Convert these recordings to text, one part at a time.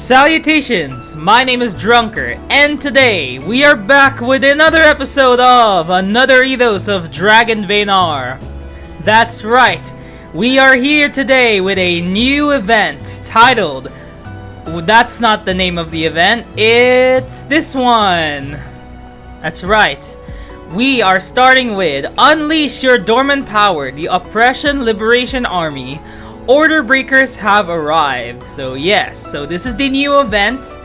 Salutations, my name is Drunker, and today we are back with another episode of another Eidos of Dragon Vaynar. That's right, we are here today with a new event titled, that's not the name of the event, it's this one. That's right, we are starting with Unleash Your Dormant Power, the Oppression Liberation Army. Order breakers have arrived. So yes, so this is the new event.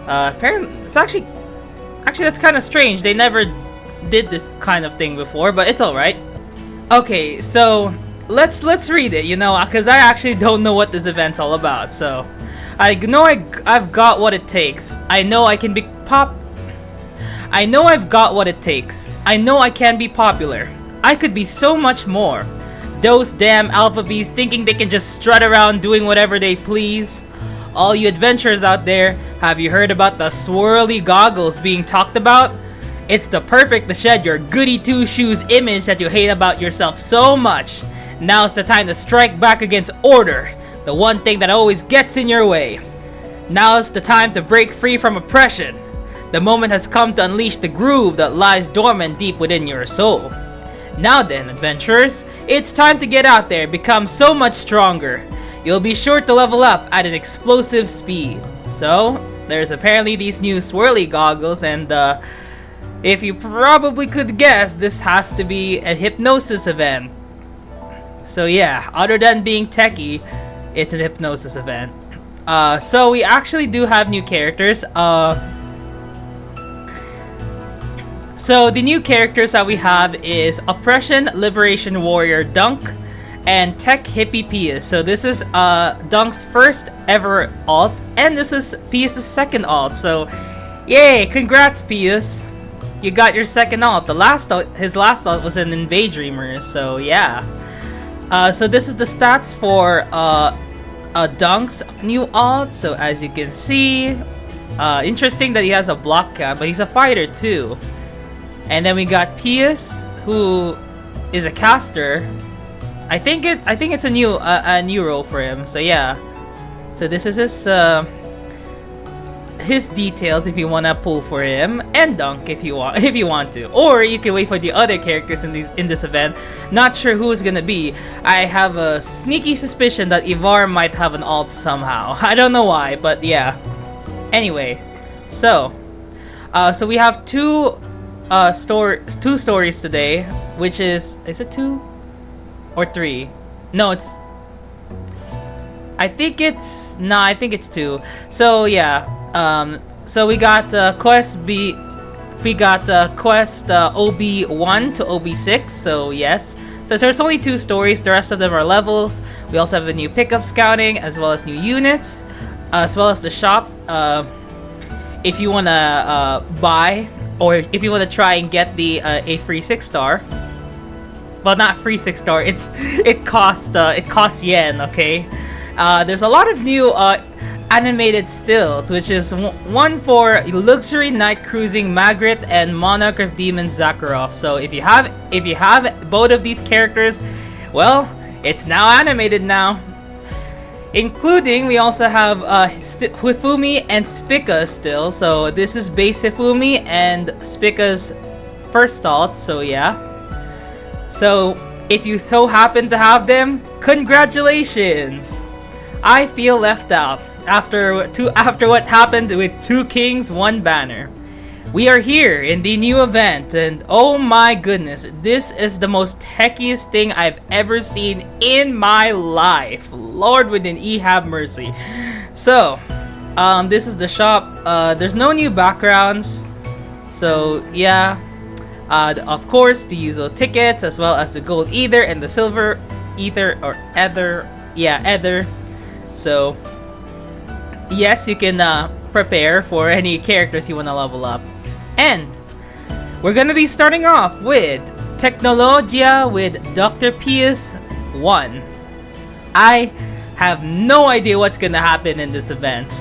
Apparently, it's actually that's kind of strange. They never did this kind of thing before, but it's all right. Okay, so let's read it. You know, because I actually don't know what this event's all about. So I know I've got what it takes. I know I can be I know I've got what it takes. I know I can be popular. I could be so much more. Those damn alpha bees thinking they can just strut around doing whatever they please. All you adventurers out there, have you heard about the swirly goggles being talked about? It's the perfect to shed your goody two-shoes image that you hate about yourself so much. Now's the time to strike back against order, the one thing that always gets in your way. Now's the time to break free from oppression. The moment has come to unleash the groove that lies dormant deep within your soul. Now then, adventurers, it's time to get out there and become so much stronger. You'll be sure to level up at an explosive speed. So, there's apparently these new swirly goggles, and if you probably could guess, this has to be a hypnosis event. So yeah, other than being techie, it's an hypnosis event. So we actually do have new characters. So the new characters that we have is Oppression Liberation Warrior Dunk and Tech Hippie Pius. So this is Dunk's first ever alt, and this is Pius' second alt. So yay, congrats Pius. You got your second alt. His last alt was an Invade Dreamers, so yeah. So this is the stats for Dunk's new alt. So as you can see, interesting that he has a block cap, but he's a fighter too. And then we got Pius, who is a caster. I think it's a new role for him. So yeah. So this is his details if you wanna pull for him, and Dunk if you want to, or you can wait for the other characters in this event. Not sure who it's gonna be. I have a sneaky suspicion that Ivar might have an alt somehow. I don't know why, but yeah. Anyway, so we have two stories today, which is it 2 or 3? No, I think it's 2. So yeah, so we got quest OB1 to OB6. So yes, so there's only 2 stories. The rest of them are levels. We also have a new pickup scouting, as well as new units, as well as the shop. If you wanna buy, or if you want to try and get the a free 6-star, well, not free 6-star. It costs yen. Okay, there's a lot of new animated stills, which is one for Luxury Night Cruising Magritte and Monarch of Demons Zakharov. So if you have both of these characters, well, it's now animated now. Including, we also have Hifumi and Spica still. So this is base Hifumi and Spica's first alt. So yeah. So if you so happen to have them, congratulations! I feel left out after what happened with 2 kings, 1 banner. We are here in the new event, and oh my goodness, this is the most techiest thing I've ever seen in my life. Lord within E have mercy. So, this is the shop. There's no new backgrounds. So yeah, of course the usual tickets, as well as the gold ether and the silver ether or ether. Yeah, ether. So yes, you can prepare for any characters you want to level up. And we're gonna be starting off with Technologia with Dr. Pius 1. I have no idea what's gonna happen in this event,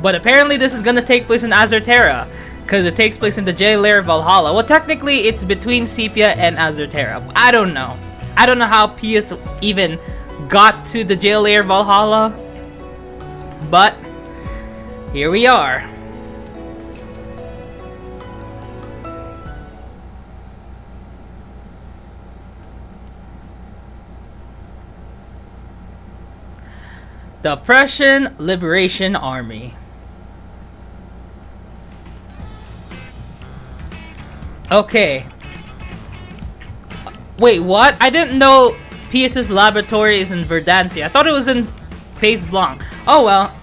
but apparently this is gonna take place in Azerterra, because it takes place in the jail lair Valhalla. Well, technically it's between Sepia and Azerterra. I don't know how Pius even got to the jail lair Valhalla, but Here we are. The Prussian Liberation Army. Okay. Wait, what? I didn't know Pius's laboratory is in Verdansia. I thought it was in Pays Blanc. Oh well.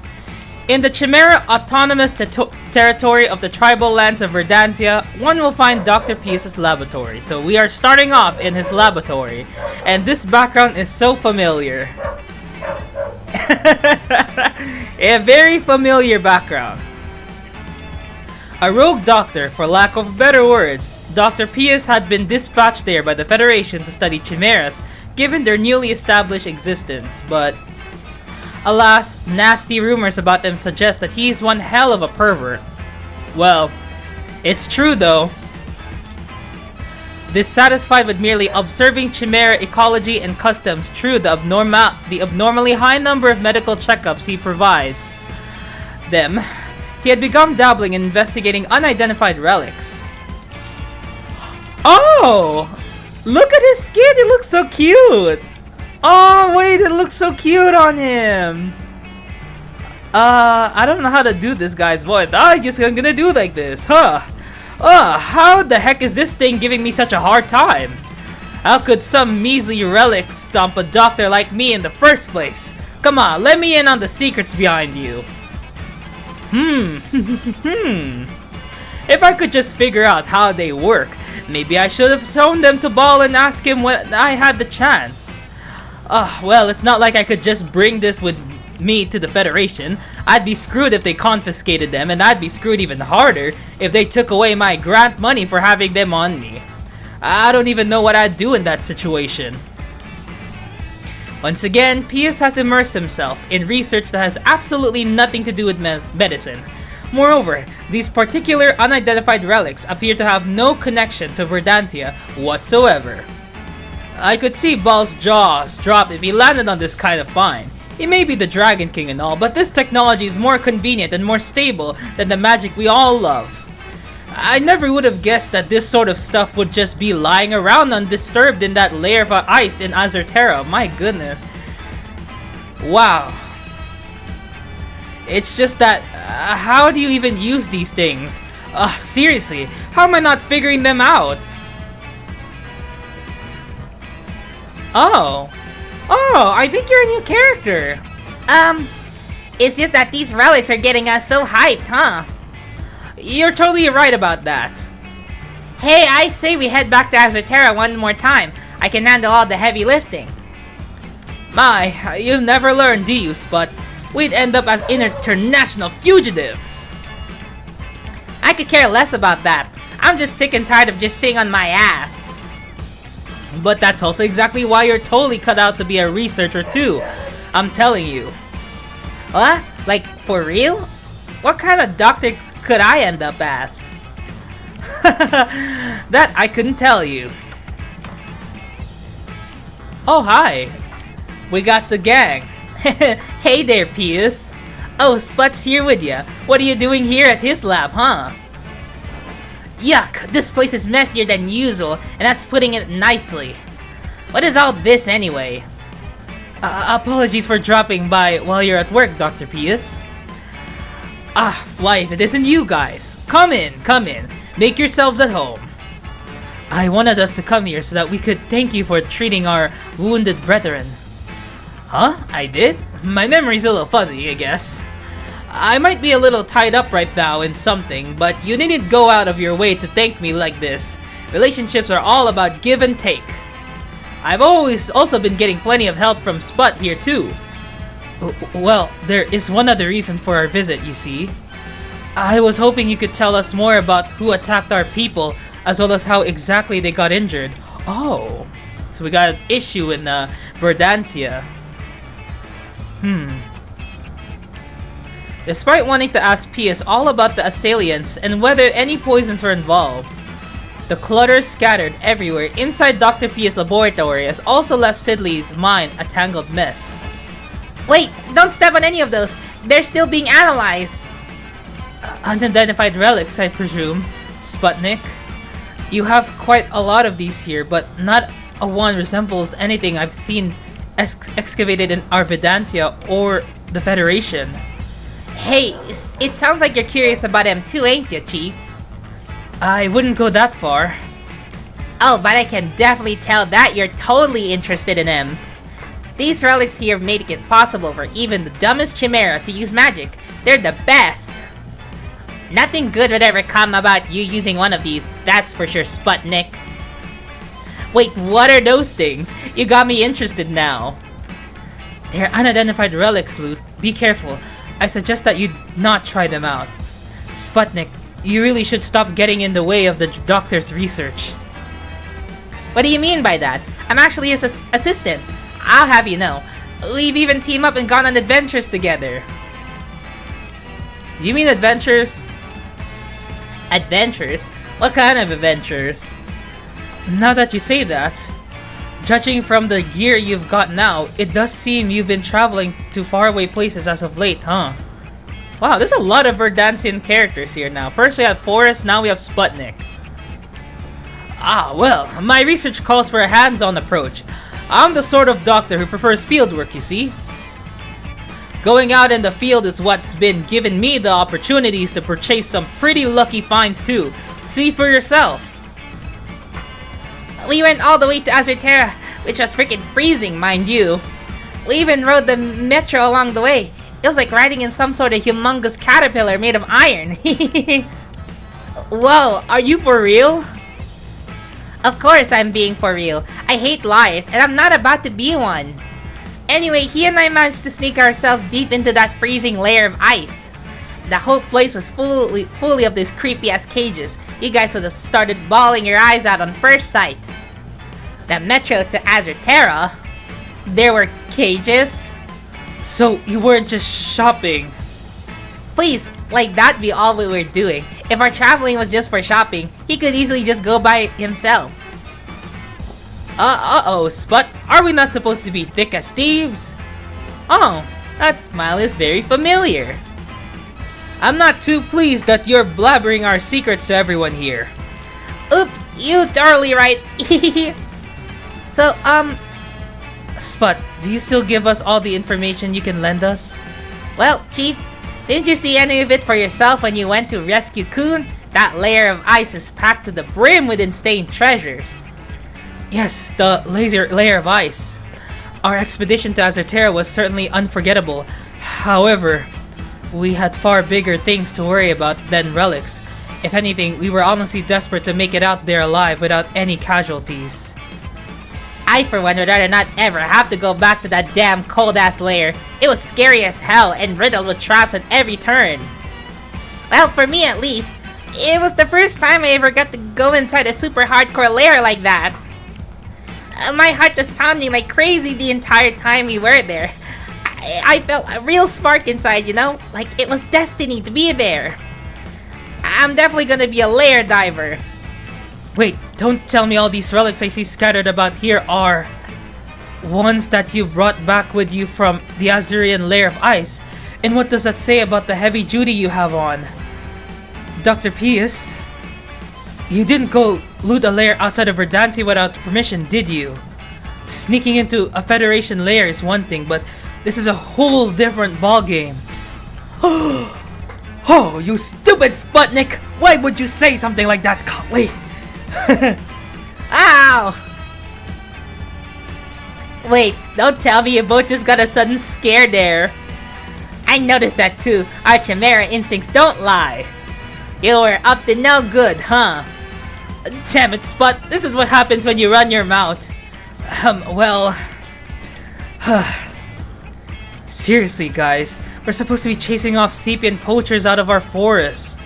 In the Chimera Autonomous Territory of the Tribal Lands of Verdansia, one will find Dr. Pius's laboratory. So we are starting off in his laboratory. And this background is so familiar. A very familiar background. A rogue doctor, for lack of better words, Dr. Pius had been dispatched there by the Federation to study chimeras, given their newly established existence, but alas, nasty rumors about them suggest that he is one hell of a pervert. Well, it's true though. Dissatisfied with merely observing chimera ecology and customs through the abnormally high number of medical checkups he provides them, he had begun dabbling in investigating unidentified relics. Oh! Look at his skin! It looks so cute! Oh, wait, it looks so cute on him! I don't know how to do this guy's voice. I'm gonna do like this, huh? How the heck is this thing giving me such a hard time? How could some measly relic stomp a doctor like me in the first place? Come on, let me in on the secrets behind you. If I could just figure out how they work, maybe I should have shown them to Ball and ask him when I had the chance. Well, it's not like I could just bring this with me to the Federation. I'd be screwed if they confiscated them, and I'd be screwed even harder if they took away my grant money for having them on me. I don't even know what I'd do in that situation. Once again, Pius has immersed himself in research that has absolutely nothing to do with medicine. Moreover, these particular unidentified relics appear to have no connection to Verdansia whatsoever. I could see Ball's jaws drop if he landed on this kind of find. He may be the Dragon King and all, but this technology is more convenient and more stable than the magic we all love. I never would have guessed that this sort of stuff would just be lying around undisturbed in that layer of ice in Azerterra. My goodness. Wow. It's just that, how do you even use these things? Seriously, how am I not figuring them out? Oh, I think you're a new character. It's just that these relics are getting us so hyped, huh? You're totally right about that. Hey, I say we head back to Azerterra one more time. I can handle all the heavy lifting. My, you'll never learn, do you, Sput? We'd end up as international fugitives. I could care less about that. I'm just sick and tired of just sitting on my ass. But that's also exactly why you're totally cut out to be a researcher too. I'm telling you. What? Like, for real? What kind of doctor could I end up as? That I couldn't tell you. Oh, hi. We got the gang. Hey there, Pius. Oh, Sput's here with ya. What are you doing here at his lab, huh? Yuck, this place is messier than usual, and that's putting it nicely. What is all this anyway? Apologies for dropping by while you're at work, Dr. Pius. Why, if it isn't you guys. Come in. Make yourselves at home. I wanted us to come here so that we could thank you for treating our wounded brethren. Huh? I did? My memory's a little fuzzy, I guess. I might be a little tied up right now in something, but you needn't go out of your way to thank me like this. Relationships are all about give and take. I've always also been getting plenty of help from Sput here too. Well, there is one other reason for our visit, you see. I was hoping you could tell us more about who attacked our people, as well as how exactly they got injured. Oh, so we got an issue in Verdansia. Despite wanting to ask Pius all about the assailants and whether any poisons were involved, the clutter scattered everywhere inside Dr. Pius' laboratory has also left Sidley's mind a tangled mess. Wait, don't step on any of those. They're still being analyzed. Unidentified relics, I presume, Sputnik. You have quite a lot of these here, but not a one resembles anything I've seen excavated in Arvidantia or the Federation. Hey, it sounds like you're curious about him too, ain't you, Chief? I wouldn't go that far. Oh, but I can definitely tell that you're totally interested in him. These relics here make it possible for even the dumbest chimera to use magic. They're the best. Nothing good would ever come about you using one of these, that's for sure, Sputnik. Wait, what are those things? You got me interested now. They're unidentified relics, Loot. Be careful. I suggest that you not try them out. Sputnik, you really should stop getting in the way of the doctor's research. What do you mean by that? I'm actually his assistant. I'll have you know. We've even teamed up and gone on adventures together. You mean adventures? Adventures? What kind of adventures? Now that you say that, judging from the gear you've got now, it does seem you've been traveling to faraway places as of late, huh? Wow, there's a lot of Verdantian characters here now. First we had Forrest, now we have Sputnik. Ah, well, my research calls for a hands-on approach. I'm the sort of doctor who prefers fieldwork, you see. Going out in the field is what's been giving me the opportunities to purchase some pretty lucky finds too. See for yourself. We went all the way to Azerterra, which was freaking freezing, mind you. We even rode the metro along the way. It was like riding in some sort of humongous caterpillar made of iron. Whoa, are you for real? Of course I'm being for real. I hate liars, and I'm not about to be one. Anyway, he and I managed to sneak ourselves deep into that freezing layer of ice. The whole place was fully of these creepy-ass cages. You guys would have started bawling your eyes out on first sight. The metro to Azerterra, there were cages. So you weren't just shopping? Please, like that be all we were doing. If our traveling was just for shopping, he could easily just go by himself. Uh-oh, Sput, are we not supposed to be thick as thieves? Oh, that smile is very familiar. I'm not too pleased that you're blabbering our secrets to everyone here. Oops, you totally right. So, Sput, do you still give us all the information you can lend us? Well, Chief, didn't you see any of it for yourself when you went to rescue Kun? That layer of ice is packed to the brim with insane treasures. Yes, the layer of ice. Our expedition to Azerterra was certainly unforgettable. However, we had far bigger things to worry about than relics. If anything, we were honestly desperate to make it out there alive without any casualties. I for one would rather not ever have to go back to that damn cold-ass lair. It was scary as hell and riddled with traps at every turn. Well, for me at least, it was the first time I ever got to go inside a super hardcore lair like that. My heart was pounding like crazy the entire time we were there. I felt a real spark inside, you know? Like it was destiny to be there. I'm definitely gonna be a lair diver. Wait, don't tell me all these relics I see scattered about here are ones that you brought back with you from the Azurian layer of ice. And what does that say about the heavy duty you have on? Dr. Pius, you didn't go loot a lair outside of Verdantia without permission, did you? Sneaking into a Federation lair is one thing, but this is a whole different ballgame. Oh, you stupid Sputnik! Why would you say something like that? Wait. Ow! Wait, don't tell me you both just got a sudden scare there. I noticed that too. Our chimera instincts don't lie. You were up to no good, huh? Damn it, Sput. This is what happens when you run your mouth. Well... Seriously, guys. We're supposed to be chasing off Sepian poachers out of our forest.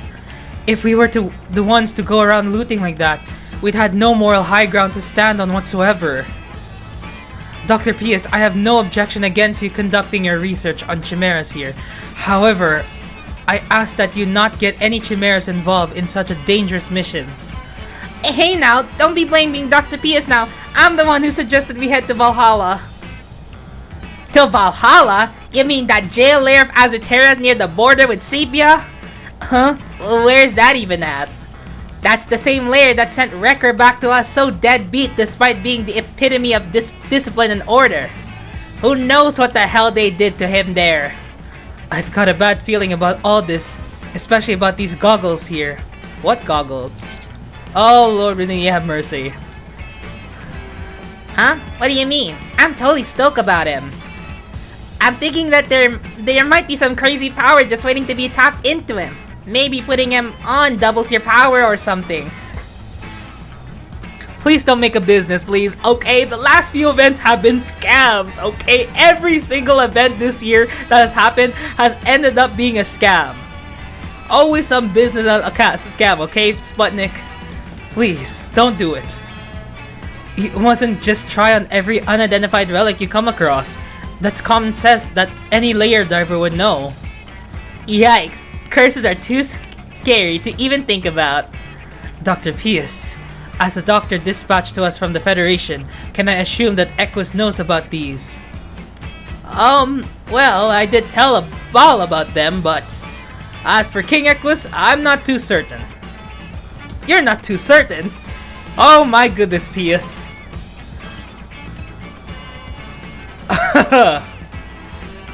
If we were the ones to go around looting like that, we'd had no moral high ground to stand on whatsoever. Dr. Pius, I have no objection against you conducting your research on chimeras here. However, I ask that you not get any chimeras involved in such a dangerous missions. Hey now, don't be blaming Dr. Pius now. I'm the one who suggested we head to Valhalla. To Valhalla? You mean that jail lair of Azerterra near the border with Sepia? Huh? Where's that even at? That's the same lair that sent Wrecker back to us so deadbeat despite being the epitome of discipline and order. Who knows what the hell they did to him there? I've got a bad feeling about all this, especially about these goggles here. What goggles? Oh Lord, really have mercy. Huh? What do you mean? I'm totally stoked about him. I'm thinking that there might be some crazy power just waiting to be tapped into him. Maybe putting him on doubles your power or something. Please don't make a business, please. Okay, the last few events have been scams, okay? Every single event this year that has happened has ended up being a scam. Always some business scam, okay, Sputnik? Please, don't do it. It wasn't just try on every unidentified relic you come across. That's common sense that any layer diver would know. Yikes, curses are too scary to even think about. Dr. Pius, as a doctor dispatched to us from the Federation, can I assume that Equus knows about these? Well, I did tell a ball about them, but as for King Equus, I'm not too certain. You're not too certain? Oh my goodness, Pius.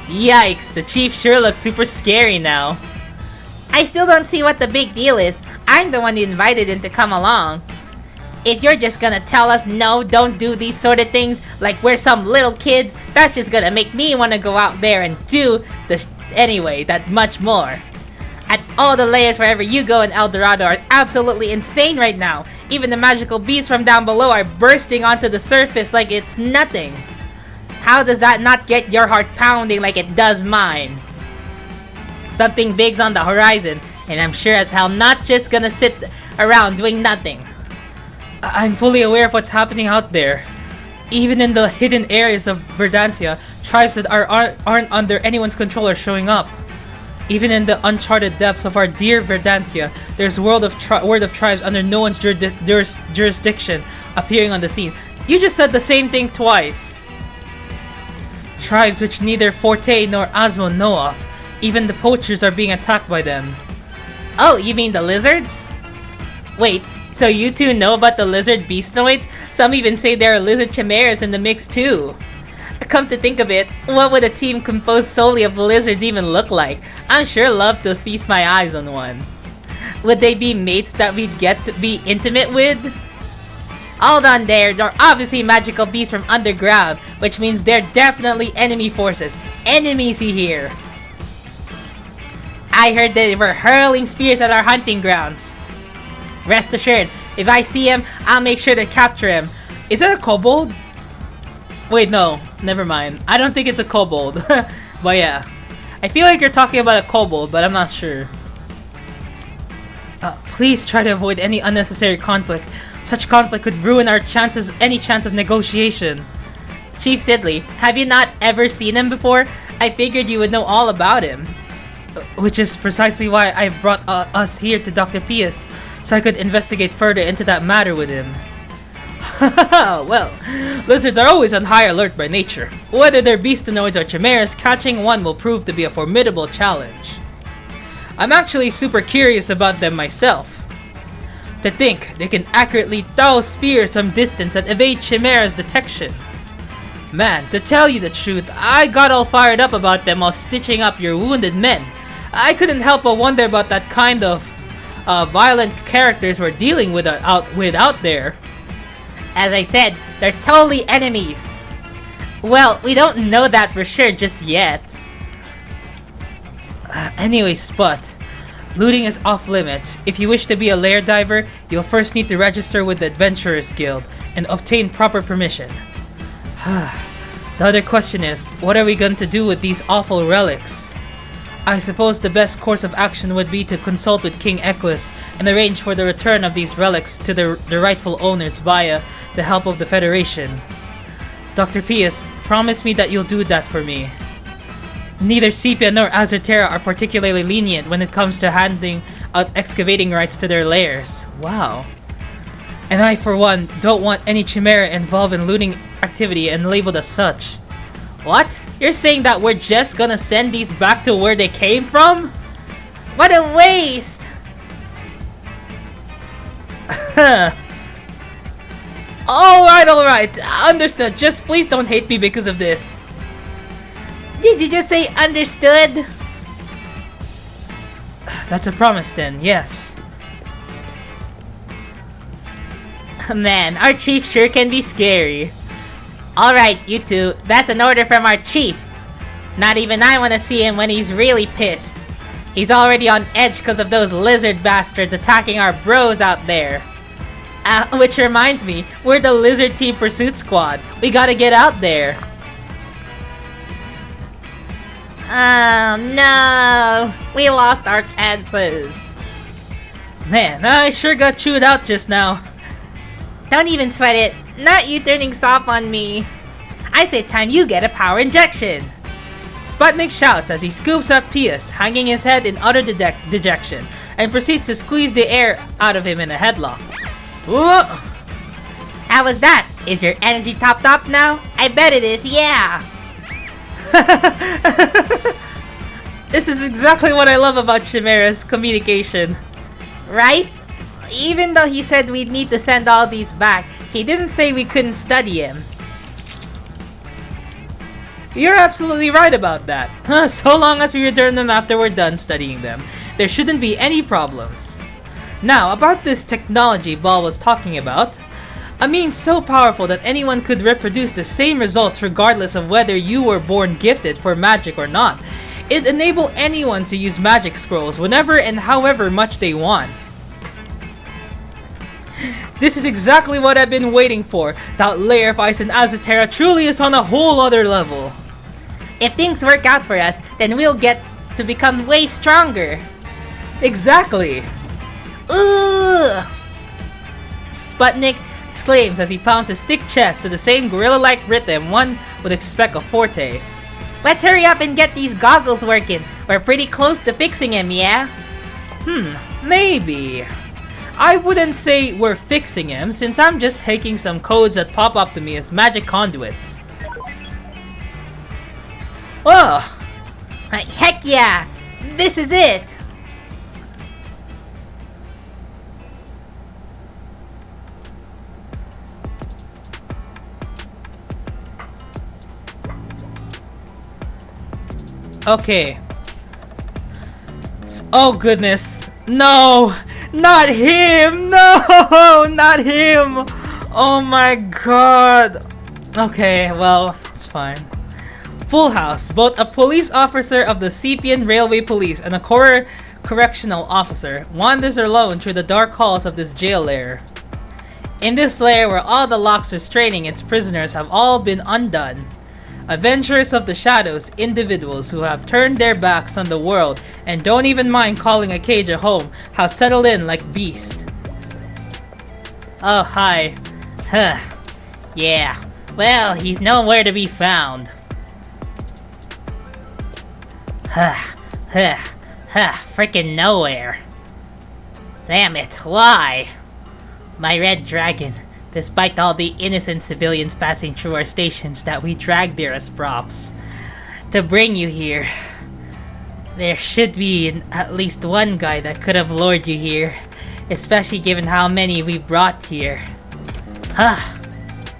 Yikes, the chief sure looks super scary now. I still don't see what the big deal is. I'm the one who invited him to come along. If you're just gonna tell us no, don't do these sort of things like we're some little kids, that's just gonna make me want to go out there and do this anyway, that much more. And all the layers wherever you go in El Dorado are absolutely insane right now. Even the magical beasts from down below are bursting onto the surface like it's nothing. How does that not get your heart pounding like it does mine? Something big's on the horizon, and I'm sure as hell not just gonna sit around doing nothing. I'm fully aware of what's happening out there. Even in the hidden areas of Verdantia, tribes that aren't under anyone's control are showing up. Even in the uncharted depths of our dear Verdantia, there's word of tribes under no one's jurisdiction appearing on the scene. You just said the same thing twice. Tribes which neither Forte nor Asmo know of. Even the poachers are being attacked by them. Oh, you mean the lizards? Wait, so you two know about the lizard beastoids? Some even say there are lizard chimeras in the mix too. Come to think of it, what would a team composed solely of lizards even look like? I'm sure love to feast my eyes on one. Would they be mates that we'd get to be intimate with? Hold on there, they're obviously magical beasts from underground, which means they're definitely enemy forces. Enemies here. I heard they were hurling spears at our hunting grounds. Rest assured, if I see him, I'll make sure to capture him. Is that a kobold? Wait, no, never mind. I don't think it's a kobold. But yeah, I feel like you're talking about a kobold, but I'm not sure. Please try to avoid any unnecessary conflict. Such conflict could ruin our chances, any chance of negotiation. Chief Sidley, have you not ever seen him before? I figured you would know all about him. Which is precisely why I brought us here to Dr. Pius, so I could investigate further into that matter with him. Well, lizards are always on high alert by nature. Whether they're beastonoids or chimeras, catching one will prove to be a formidable challenge. I'm actually super curious about them myself. To think they can accurately throw spears from distance that evade chimera's detection. Man, to tell you the truth, I got all fired up about them while stitching up your wounded men. I couldn't help but wonder about that kind of violent characters we're dealing with out there. As I said, they're totally enemies. Well, we don't know that for sure just yet. Anyway, Sput, looting is off limits. If you wish to be a lair diver, you'll first need to register with the Adventurers Guild and obtain proper permission. The other question is, what are we going to do with these awful relics? I suppose the best course of action would be to consult with King Equus and arrange for the return of these relics to their rightful owners via the help of the Federation. Dr. Pius, promise me that you'll do that for me. Neither Sepia nor Azerterra are particularly lenient when it comes to handing out excavating rights to their lairs. Wow. And I, for one, don't want any chimera involved in looting activity and labeled as such. What? You're saying that we're just gonna send these back to where they came from? What a waste! Alright. Understood. Just please don't hate me because of this. Did you just say understood? That's a promise then, yes. Man, our chief sure can be scary. Alright, you two, that's an order from our chief. Not even I want to see him when he's really pissed. He's already on edge because of those lizard bastards attacking our bros out there. Which reminds me, we're the Lizard Team Pursuit Squad. We gotta get out there. Oh no! We lost our chances. Man, I sure got chewed out just now. Don't even sweat it. Not you turning soft on me. I say time you get a power injection. Sputnik shouts as he scoops up Pius, hanging his head in utter dejection, and proceeds to squeeze the air out of him in a headlock. Whoa! How was that? Is your energy topped up now? I bet it is, yeah! This is exactly what I love about Chimera's communication. Right? Even though he said we'd need to send all these back, he didn't say we couldn't study him. You're absolutely right about that. So long as we return them after we're done studying them, there shouldn't be any problems. Now, about this technology Ball was talking about, a means so powerful that anyone could reproduce the same results regardless of whether you were born gifted for magic or not. It'd enable anyone to use magic scrolls whenever and however much they want. This is exactly what I've been waiting for. That layer of ice in Azotera truly is on a whole other level. If things work out for us, then we'll get to become way stronger. Exactly. Ooh! Sputnik exclaims as he pounds his thick chest to the same gorilla-like rhythm one would expect of Forte. Let's hurry up and get these goggles working. We're pretty close to fixing him, yeah? Maybe. I wouldn't say we're fixing him, since I'm just taking some codes that pop up to me as magic conduits. Oh! Heck yeah! This is it! Okay. Oh goodness. No! Not him! No! Not him! Oh my god. Okay, well, it's fine. Full House. Both a police officer of the Sepian Railway Police and a correctional officer wanders alone through the dark halls of this jail lair. In this lair where all the locks restraining its prisoners have all been undone, adventurers of the shadows, individuals who have turned their backs on the world and don't even mind calling a cage a home, have settled in like beasts. Oh, hi. Huh. Yeah. Well, he's nowhere to be found. Frickin' nowhere. Damn it, why? My red dragon. Despite all the innocent civilians passing through our stations that we dragged there as props to bring you here, there should be at least one guy that could have lured you here, especially given how many we brought here.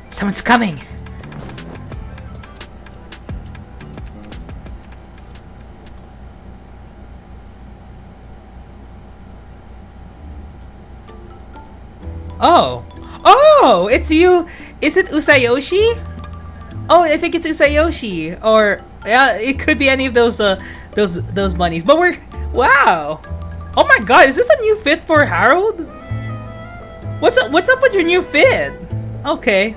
Someone's coming. Oh, it's you. Is it Usayoshi? Oh, I think it's Usayoshi. Or yeah, it could be any of those bunnies. But wow. Oh my god, is this a new fit for Harold? What's up with your new fit? Okay.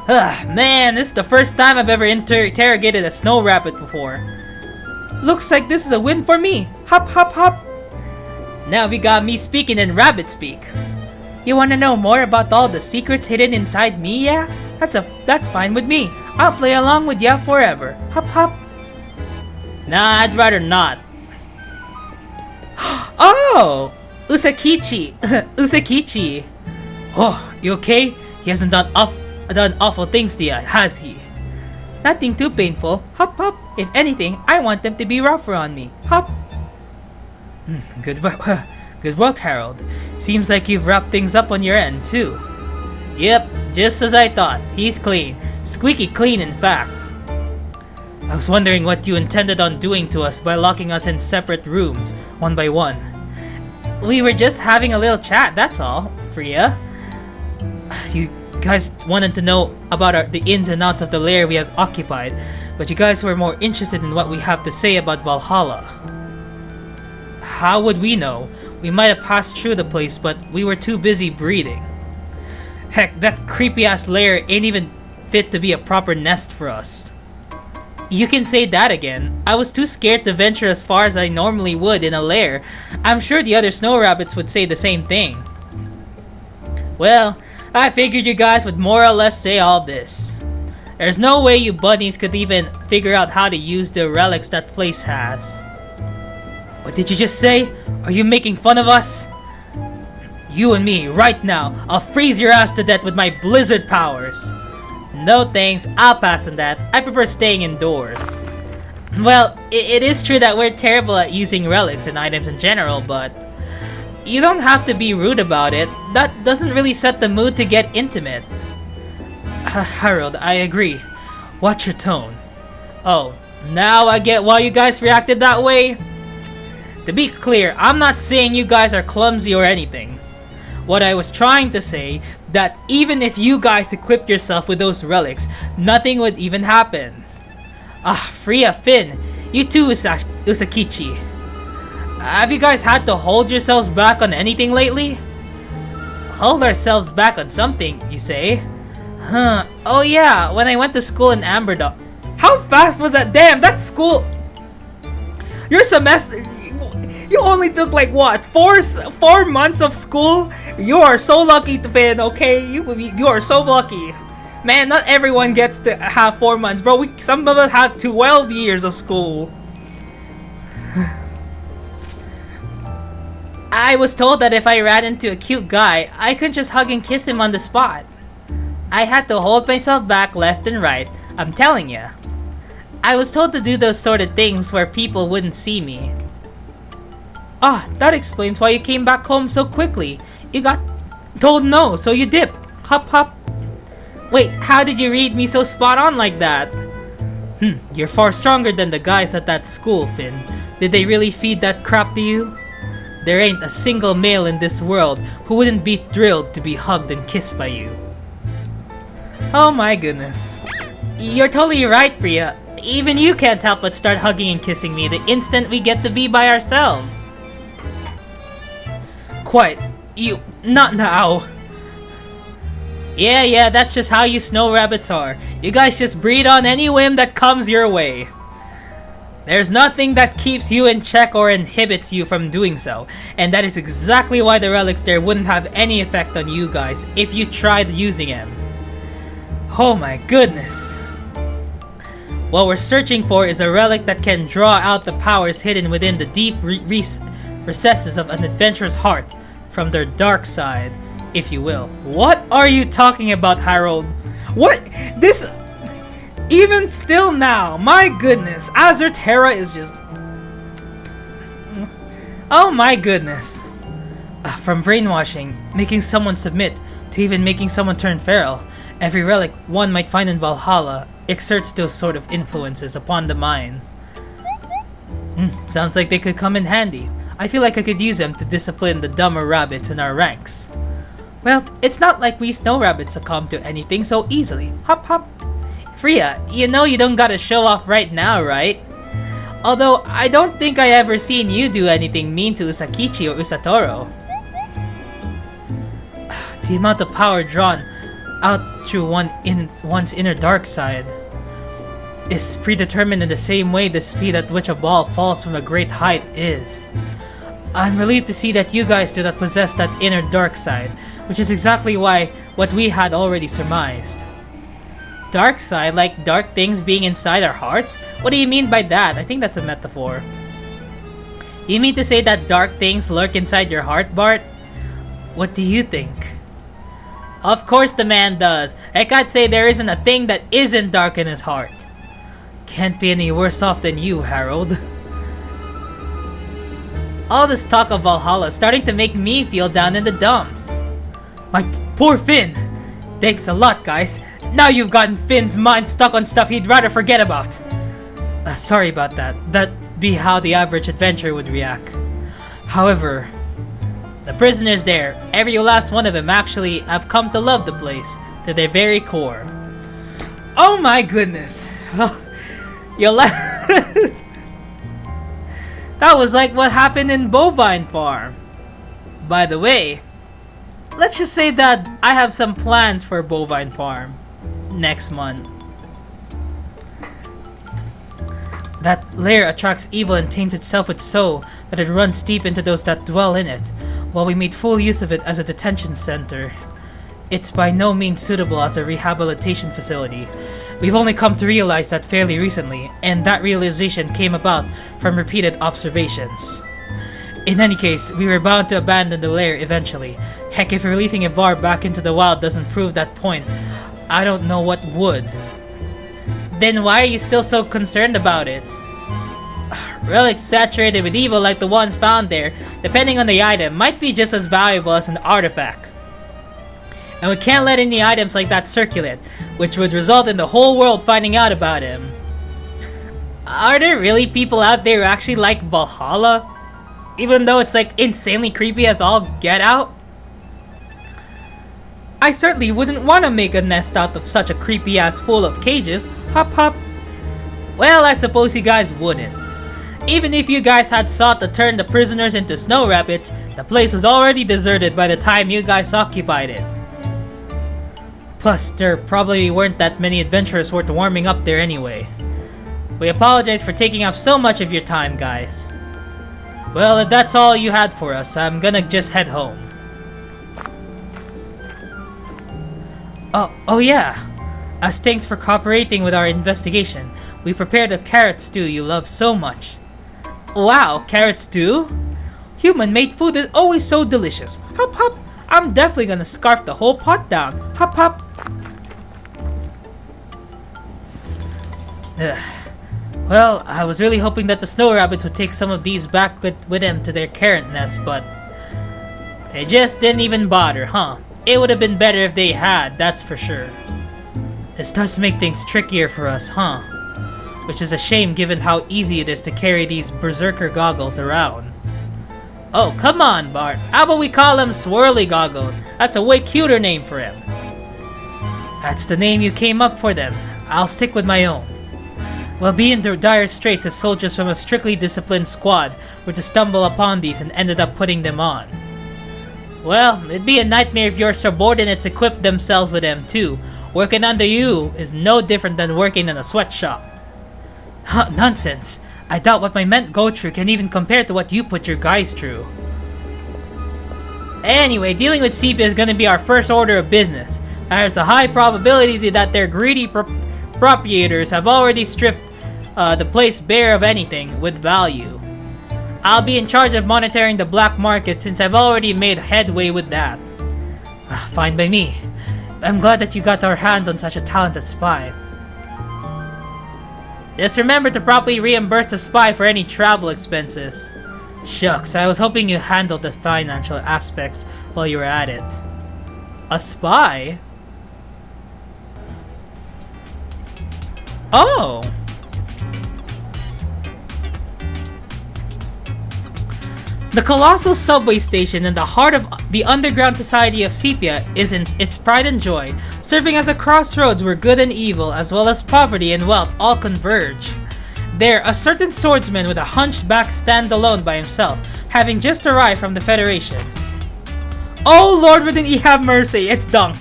Man, this is the first time I've ever interrogated a snow rabbit before. Looks like this is a win for me. Hop, hop, hop. Now we got me speaking in rabbit speak. You wanna know more about all the secrets hidden inside me, yeah? That's fine with me. I'll play along with ya forever. Hop hop. Nah, I'd rather not. Oh! Usakichi! Usakichi! Oh, you okay? He hasn't done awful things to ya, has he? Nothing too painful. Hop hop. If anything, I want them to be rougher on me. Hop. Good work, Harold. Seems like you've wrapped things up on your end, too. Yep, just as I thought. He's clean. Squeaky clean, in fact. I was wondering what you intended on doing to us by locking us in separate rooms, one by one. We were just having a little chat, that's all, Freya. You guys wanted to know about the ins and outs of the lair we have occupied, but you guys were more interested in what we have to say about Valhalla. How would we know? We might have passed through the place, but we were too busy breeding. Heck, that creepy-ass lair ain't even fit to be a proper nest for us. You can say that again. I was too scared to venture as far as I normally would in a lair. I'm sure the other snow rabbits would say the same thing. Well, I figured you guys would more or less say all this. There's no way you bunnies could even figure out how to use the relics that place has. What did you just say? Are you making fun of us? You and me, right now, I'll freeze your ass to death with my blizzard powers. No thanks, I'll pass on that. I prefer staying indoors. Well, it is true that we're terrible at using relics and items in general, but you don't have to be rude about it. That doesn't really set the mood to get intimate. Harold, I agree. Watch your tone. Oh, now I get why you guys reacted that way. To be clear, I'm not saying you guys are clumsy or anything. What I was trying to say, that even if you guys equipped yourself with those relics, nothing would even happen. Freya, Finn, you too, Usakichi. Have you guys had to hold yourselves back on anything lately? Hold ourselves back on something, you say? Huh, oh yeah, when I went to school in Amberdon. How fast was that? Damn, that school... Your semester... You only took like what? 4 months of school? You are so lucky to Finn, okay? You are so lucky. Man, not everyone gets to have 4 months, bro. Some of us have 12 years of school. I was told that if I ran into a cute guy, I could just hug and kiss him on the spot. I had to hold myself back left and right, I'm telling ya. I was told to do those sort of things where people wouldn't see me. That explains why you came back home so quickly. You got told no, so you dipped. Hop hop. Wait, how did you read me so spot on like that? You're far stronger than the guys at that school, Finn. Did they really feed that crap to you? There ain't a single male in this world who wouldn't be thrilled to be hugged and kissed by you. Oh my goodness. You're totally right, Priya. Even you can't help but start hugging and kissing me the instant we get to be by ourselves. Quite. You... not now. Yeah, that's just how you snow rabbits are. You guys just breed on any whim that comes your way. There's nothing that keeps you in check or inhibits you from doing so, and that is exactly why the relics there wouldn't have any effect on you guys if you tried using them. Oh my goodness. What we're searching for is a relic that can draw out the powers hidden within the deep recesses of an adventurer's heart from their dark side, if you will. What are you talking about, Harold? What? This... Even still now, my goodness, Azur Terra is just... Oh my goodness. From brainwashing, making someone submit, to even making someone turn feral, every relic one might find in Valhalla exerts those sort of influences upon the mind. Sounds like they could come in handy. I feel like I could use them to discipline the dumber rabbits in our ranks. Well, it's not like we snow rabbits succumb to anything so easily. Hop hop. Freya, you know you don't gotta show off right now, right? Although, I don't think I ever seen you do anything mean to Usakichi or Usatoro. The amount of power drawn out through one's inner dark side is predetermined in the same way the speed at which a ball falls from a great height is. I'm relieved to see that you guys do not possess that inner dark side, which is exactly what we had already surmised. Dark side, like dark things being inside our hearts? What do you mean by that? I think that's a metaphor. You mean to say that dark things lurk inside your heart, Bart? What do you think? Of course the man does. I can't say there isn't a thing that isn't dark in his heart. Can't be any worse off than you, Harold. All this talk of Valhalla is starting to make me feel down in the dumps. My poor Finn! Thanks a lot, guys. Now you've gotten Finn's mind stuck on stuff he'd rather forget about. Sorry about that. That'd be how the average adventurer would react. However, the prisoners there, every last one of them actually have come to love the place to their very core. Oh my goodness. That was like what happened in Bovine Farm. By the way, let's just say that I have some plans for Bovine Farm next month. That lair attracts evil and taints itself with so that it runs deep into those that dwell in it, while we made full use of it as a detention center. It's by no means suitable as a rehabilitation facility. We've only come to realize that fairly recently, and that realization came about from repeated observations. In any case, we were bound to abandon the lair eventually. Heck, if releasing Ivar back into the wild doesn't prove that point, I don't know what would. Then why are you still so concerned about it? Relics saturated with evil like the ones found there, depending on the item, might be just as valuable as an artifact. And we can't let any items like that circulate, which would result in the whole world finding out about him. Are there really people out there who actually like Valhalla? Even though it's like insanely creepy as all get out? I certainly wouldn't want to make a nest out of such a creepy ass full of cages. Hop hop. Well, I suppose you guys wouldn't. Even if you guys had sought to turn the prisoners into snow rabbits, the place was already deserted by the time you guys occupied it. Plus, there probably weren't that many adventurers worth warming up there anyway. We apologize for taking up so much of your time, guys. Well, if that's all you had for us, I'm gonna just head home. Oh yeah! As thanks for cooperating with our investigation, we prepared a carrot stew you love so much. Wow, carrot stew? Human-made food is always so delicious. Hop hop! I'm definitely gonna scarf the whole pot down. Hop hop! Well, I was really hoping that the snow rabbits would take some of these back with them to their carrot nest, but they just didn't even bother, huh? It would have been better if they had, that's for sure. This does make things trickier for us, huh? Which is a shame given how easy it is to carry these berserker goggles around. Oh, come on, Bart. How about we call them swirly goggles? That's a way cuter name for him. That's the name you came up for them. I'll stick with my own. We'll be in dire straits if soldiers from a strictly disciplined squad were to stumble upon these and ended up putting them on. Well, it'd be a nightmare if your subordinates equipped themselves with them too. Working under you is no different than working in a sweatshop. Huh, nonsense. I doubt what my men go through can even compare to what you put your guys through. Anyway, dealing with Sepia is gonna be our first order of business. There's a high probability that their greedy proprietors have already stripped the place bare of anything with value. I'll be in charge of monitoring the black market since I've already made headway with that. Fine by me. I'm glad that you got our hands on such a talented spy. Just remember to properly reimburse the spy for any travel expenses. Shucks, I was hoping you handled the financial aspects while you were at it. A spy? Oh! The colossal subway station in the heart of the underground society of Sepia is in its pride and joy, serving as a crossroads where good and evil, as well as poverty and wealth, all converge. There, a certain swordsman with a hunchback stands alone by himself, having just arrived from the Federation. Oh Lord, wouldn't he have mercy? It's Dunk.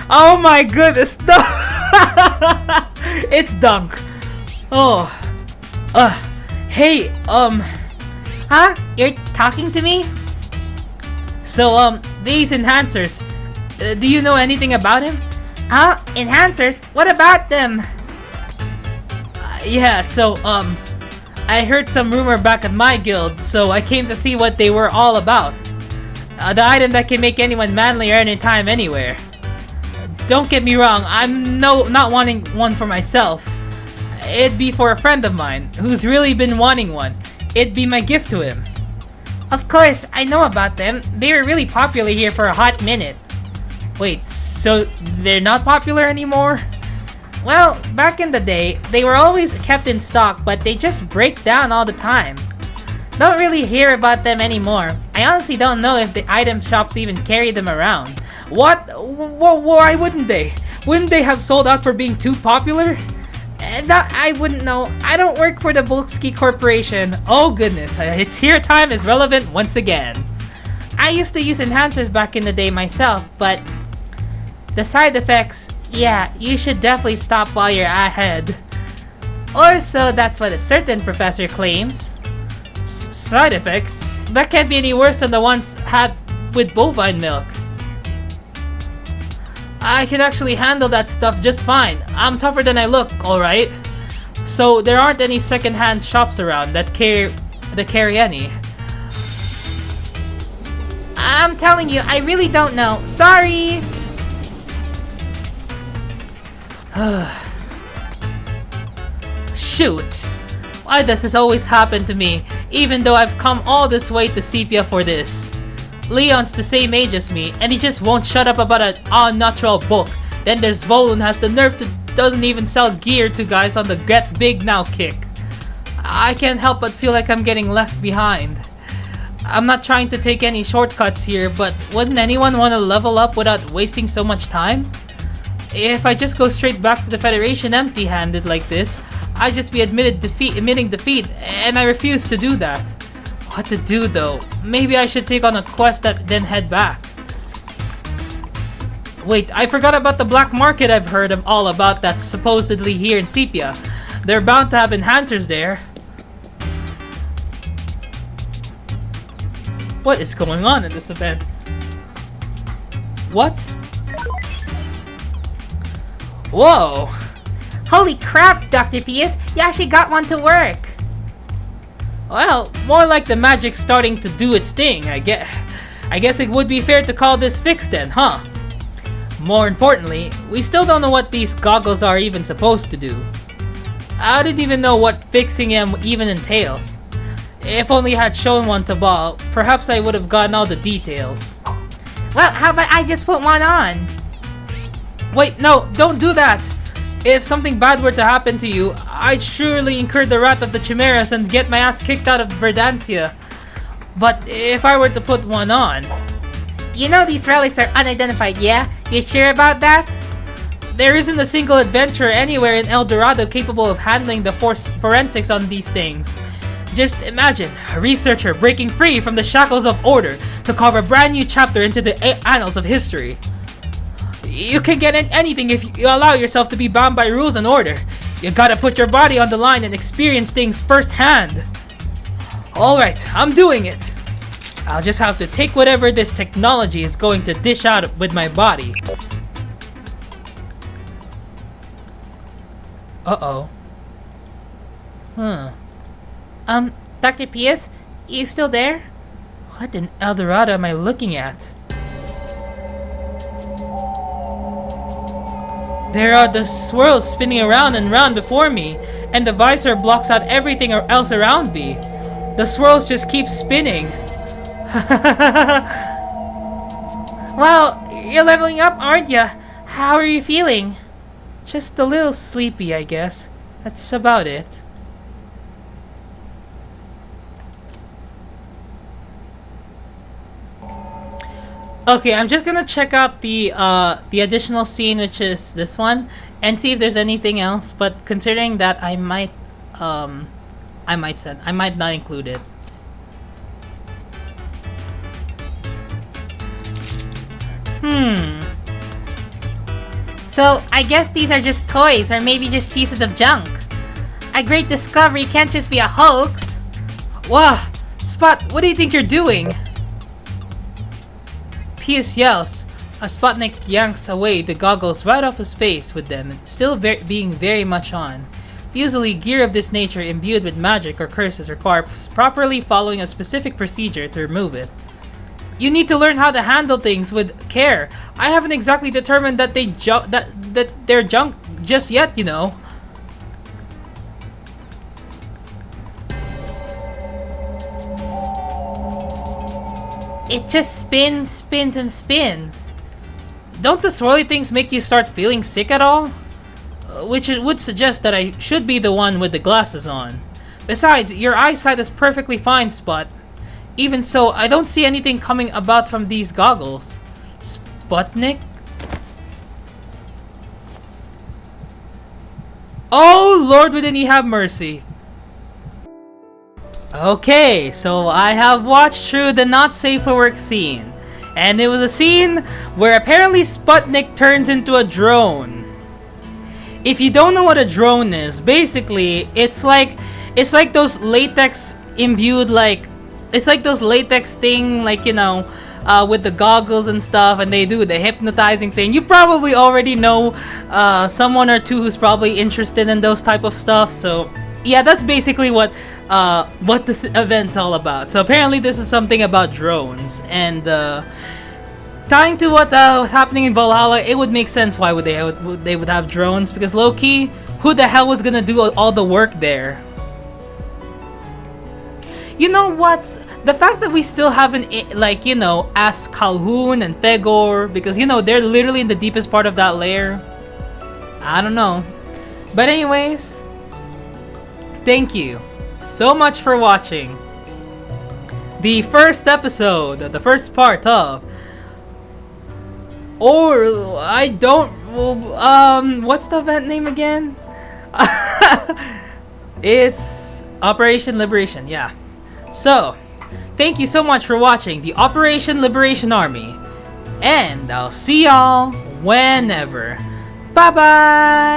Oh my goodness, Dunk! It's Dunk. Oh. Hey, Huh? You're talking to me? So, these enhancers, do you know anything about him? Huh? Enhancers? What about them? Yeah, so, I heard some rumor back at my guild, so I came to see what they were all about. The item that can make anyone manlier anytime, anywhere. Don't get me wrong, I'm not wanting one for myself. It'd be for a friend of mine, who's really been wanting one. it'd be my gift to him. Of course, I know about them. They were really popular here for a hot minute. Wait, so they're not popular anymore? Well, back in the day, they were always kept in stock, but they just break down all the time. Don't really hear about them anymore. I honestly don't know if the item shops even carry them around. What? Why wouldn't they? Wouldn't they have sold out for being too popular? That I wouldn't know. I don't work for the Bulksky Corporation. Oh goodness, it's here time is relevant once again. I used to use enhancers back in the day myself, but the side effects, yeah, you should definitely stop while you're ahead. Or so that's what a certain professor claims. Side effects? That can't be any worse than the ones had with bovine milk. I can actually handle that stuff just fine. I'm tougher than I look, alright? So there aren't any second-hand shops around that carry any. I'm telling you, I really don't know. Sorry! Shoot! Why does this always happen to me, even though I've come all this way to Sepia for this? Leon's the same age as me, and he just won't shut up about an unnatural book. Then there's Volun has the nerve to doesn't even sell gear to guys on the get big now kick. I can't help but feel like I'm getting left behind. I'm not trying to take any shortcuts here, but wouldn't anyone want to level up without wasting so much time? If I just go straight back to the Federation empty-handed like this, I'd just be admitting defeat, and I refuse to do that. What to do though? Maybe I should take on a quest then head back. Wait, I forgot about the black market I've heard all about that's supposedly here in Sepia. They're bound to have enhancers there. What is going on in this event? What? Whoa! Holy crap, Dr. Pius, you actually got one to work! Well, more like the magic's starting to do its thing, I guess it would be fair to call this fixed then, huh? More importantly, we still don't know what these goggles are even supposed to do. I didn't even know what fixing them even entails. If only I had shown one to Ball, perhaps I would have gotten all the details. Well, how about I just put one on? Wait, no, don't do that! If something bad were to happen to you, I'd surely incur the wrath of the Chimeras and get my ass kicked out of Verdancia. But if I were to put one on... You know these relics are unidentified, yeah? You sure about that? There isn't a single adventurer anywhere in El Dorado capable of handling the forensics on these things. Just imagine, a researcher breaking free from the shackles of order to carve a brand new chapter into the annals of history. You can get anything if you allow yourself to be bound by rules and order. You gotta put your body on the line and experience things firsthand. Alright, I'm doing it. I'll just have to take whatever this technology is going to dish out with my body. Uh-oh. Dr. Pius, you still there? What in El Dorado am I looking at? There are the swirls spinning around and round before me, and the visor blocks out everything else around me. The swirls just keep spinning. Well, you're leveling up, aren't you? How are you feeling? Just a little sleepy, I guess. That's about it. Okay, I'm just gonna check out the additional scene, which is this one, and see if there's anything else. But considering that, I might not include it. So, I guess these are just toys, or maybe just pieces of junk. A great discovery can't just be a hoax. Wow! Spot, what do you think you're doing? Pius yells. A Sputnik yanks away the goggles right off his face with them, still being very much on. Usually, gear of this nature imbued with magic or curses requires properly following a specific procedure to remove it. You need to learn how to handle things with care. I haven't exactly determined that they're junk just yet, you know. It just spins, spins, and spins. Don't the swirly things make you start feeling sick at all? Which it would suggest that I should be the one with the glasses on. Besides, your eyesight is perfectly fine, Spot. Even so, I don't see anything coming about from these goggles. Sputnik? Oh, Lord, within He have mercy. Okay, so I have watched through the not safe for work scene. And it was a scene where apparently Sputnik turns into a drone. If you don't know what a drone is, basically, it's like those latex imbued, like, it's like those latex thing, like, you know, with the goggles and stuff, and they do the hypnotizing thing. You probably already know someone or two who's probably interested in those type of stuff. So yeah, that's basically what this event's all about. So apparently this is something about drones, and tying to what was happening in Valhalla, it would make sense why they would have drones, because low-key, who the hell was gonna do all the work there? You know what? The fact that we still haven't, like, you know, asked Calhoun and Fegor, because, you know, they're literally in the deepest part of that layer. I don't know. But anyways, thank you so much for watching the first episode, the first part of, or I don't, what's the event name again? It's Operation Liberation, yeah. So, thank you so much for watching the Operation Liberation Army, and I'll see y'all whenever. Bye bye!